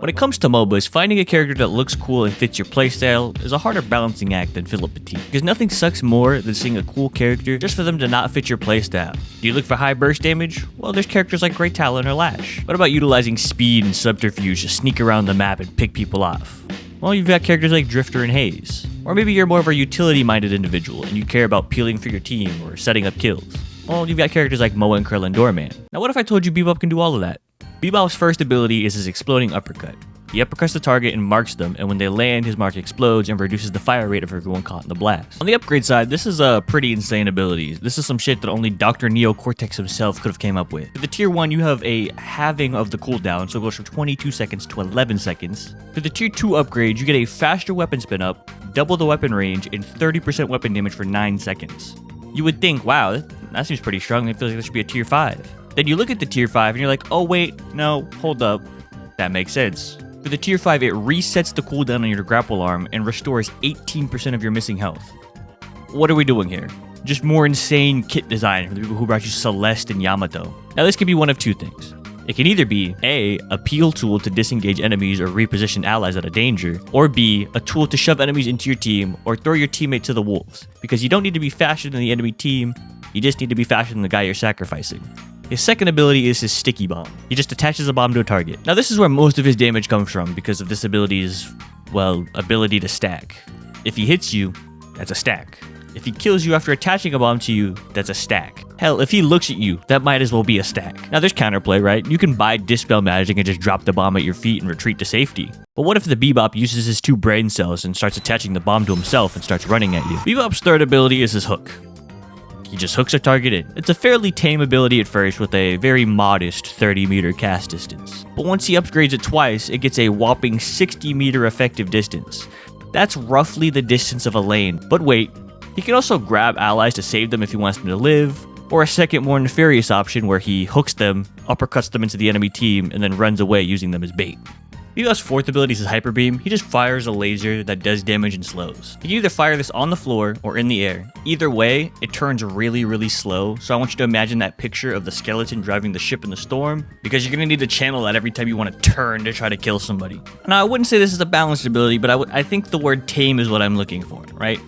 When it comes to MOBAs, finding a character that looks cool and fits your playstyle is a harder balancing act than Philip Petit, because nothing sucks more than seeing a cool character just for them to not fit your playstyle. Do you look for high burst damage? Well, there's characters like Great Talon or Lash. What about utilizing speed and subterfuge to sneak around the map and pick people off? Well, you've got characters like Drifter and Haze. Or maybe you're more of a utility-minded individual and you care about peeling for your team or setting up kills. Well, you've got characters like Moa and Krillin Doorman. Now what if I told you Bebop can do all of that? Bebop's first ability is his exploding uppercut. He uppercuts the target and marks them, and when they land, his mark explodes and reduces the fire rate of everyone caught in the blast. On the upgrade side, this is a pretty insane ability. This is some shit that only Dr. Neo Cortex himself could have came up with. For the tier 1, you have a halving of the cooldown, so it goes from 22 seconds to 11 seconds. For the tier 2 upgrade, you get a faster weapon spin up, double the weapon range, and 30% weapon damage for 9 seconds. You would think, wow, that seems pretty strong. It feels like this should be a tier 5. Then you look at the tier 5 and you're like, oh wait, no, hold up. That makes sense. For the tier 5, it resets the cooldown on your grapple arm and restores 18% of your missing health. What are we doing here? Just more insane kit design from the people who brought you Celeste and Yamato. Now this could be one of two things. It can either be A, a peel tool to disengage enemies or reposition allies out of danger, or B, a tool to shove enemies into your team or throw your teammate to the wolves, because you don't need to be faster than the enemy team, you just need to be faster than the guy you're sacrificing. His second ability is his sticky bomb. He just attaches a bomb to a target. Now this is where most of his damage comes from because of this ability's, well, ability to stack. If he hits you, that's a stack. If he kills you after attaching a bomb to you, that's a stack. Hell, if he looks at you, that might as well be a stack. Now there's counterplay, right? You can buy Dispel Magic and just drop the bomb at your feet and retreat to safety. But what if the Bebop uses his 2 brain cells and starts attaching the bomb to himself and starts running at you? Bebop's third ability is his hook. He just hooks a target in. It's a fairly tame ability at first with a very modest 30-meter cast distance. But once he upgrades it twice, it gets a whopping 60-meter effective distance. That's roughly the distance of a lane. But wait, he can also grab allies to save them if he wants them to live, or a second more nefarious option where he hooks them, uppercuts them into the enemy team, and then runs away using them as bait. Bebop's fourth ability is his Hyper Beam. He just fires a laser that does damage and slows. You can either fire this on the floor or in the air. Either way, it turns really, really slow, so I want you to imagine that picture of the skeleton driving the ship in the storm, because you're going to need to channel that every time you want to turn to try to kill somebody. Now, I wouldn't say this is a balanced ability, but I think the word tame is what I'm looking for, right?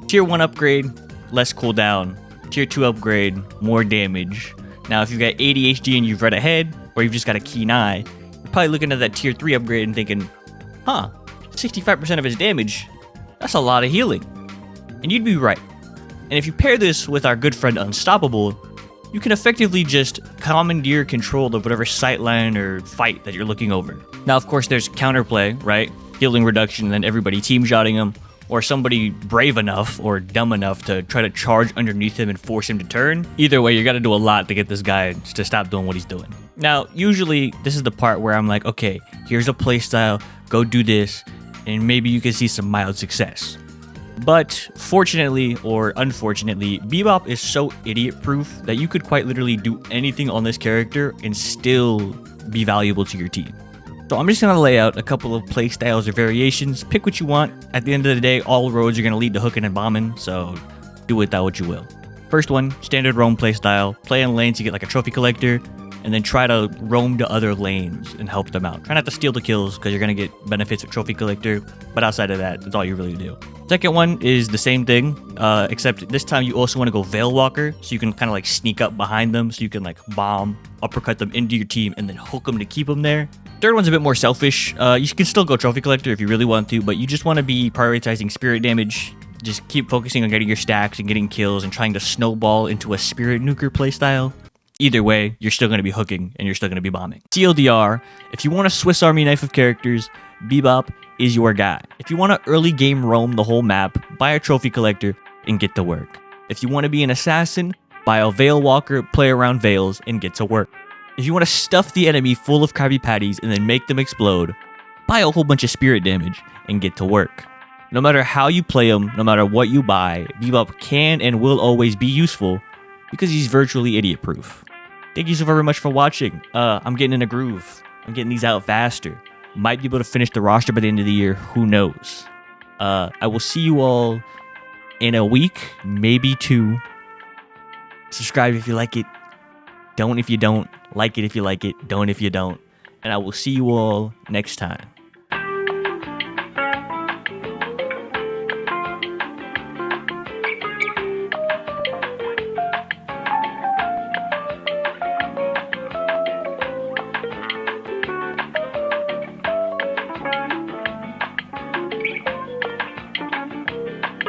Tier 1 upgrade, less cooldown. Tier 2 upgrade, more damage. Now, if you've got ADHD and you've read ahead, or you've just got a keen eye, you're probably looking at that tier 3 upgrade and thinking, huh, 65% of his damage, that's a lot of healing. And you'd be right. And if you pair this with our good friend Unstoppable, you can effectively just commandeer control of whatever sightline or fight that you're looking over. Now, of course, there's counterplay, right? Healing reduction, and then everybody team-shotting him, or somebody brave enough or dumb enough to try to charge underneath him and force him to turn. Either way, you gotta do a lot to get this guy to stop doing what he's doing. Now, usually, this is the part where I'm like, okay, here's a playstyle, go do this, and maybe you can see some mild success. But fortunately, or unfortunately, Bebop is so idiot-proof that you could quite literally do anything on this character and still be valuable to your team. So I'm just going to lay out a couple of playstyles or variations. Pick what you want. At the end of the day, all roads are going to lead to hooking and bombing, so do with that what you will. First one, standard roam playstyle. Play in lanes, you get like a trophy collector, and then try to roam to other lanes and help them out. Try not to steal the kills because you're going to get benefits of trophy collector, but outside of that, that's all you really do. Second one is the same thing, except this time you also want to go Veil Walker, so you can kind of like sneak up behind them, so you can like bomb, uppercut them into your team, and then hook them to keep them there. Third one's a bit more selfish. You can still go Trophy Collector if you really want to, but you just want to be prioritizing spirit damage. Just keep focusing on getting your stacks and getting kills and trying to snowball into a spirit nuker playstyle. Either way, you're still going to be hooking and you're still going to be bombing. TLDR, if you want a Swiss Army knife of characters, Bebop is your guy. If you want to early game roam the whole map, buy a Trophy Collector and get to work. If you want to be an assassin, buy a Veil Walker, play around Veils, and get to work. If you want to stuff the enemy full of Krabby Patties and then make them explode, buy a whole bunch of spirit damage and get to work. No matter how you play him, no matter what you buy, Bebop can and will always be useful because he's virtually idiot-proof. Thank you so very much for watching. I'm getting in a groove. I'm getting these out faster. Might be able to finish the roster by the end of the year. Who knows? I will see you all in a week, maybe 2. Subscribe if you like it. Don't if you don't. Like it if you like it. Don't if you don't. and I will see you all next time.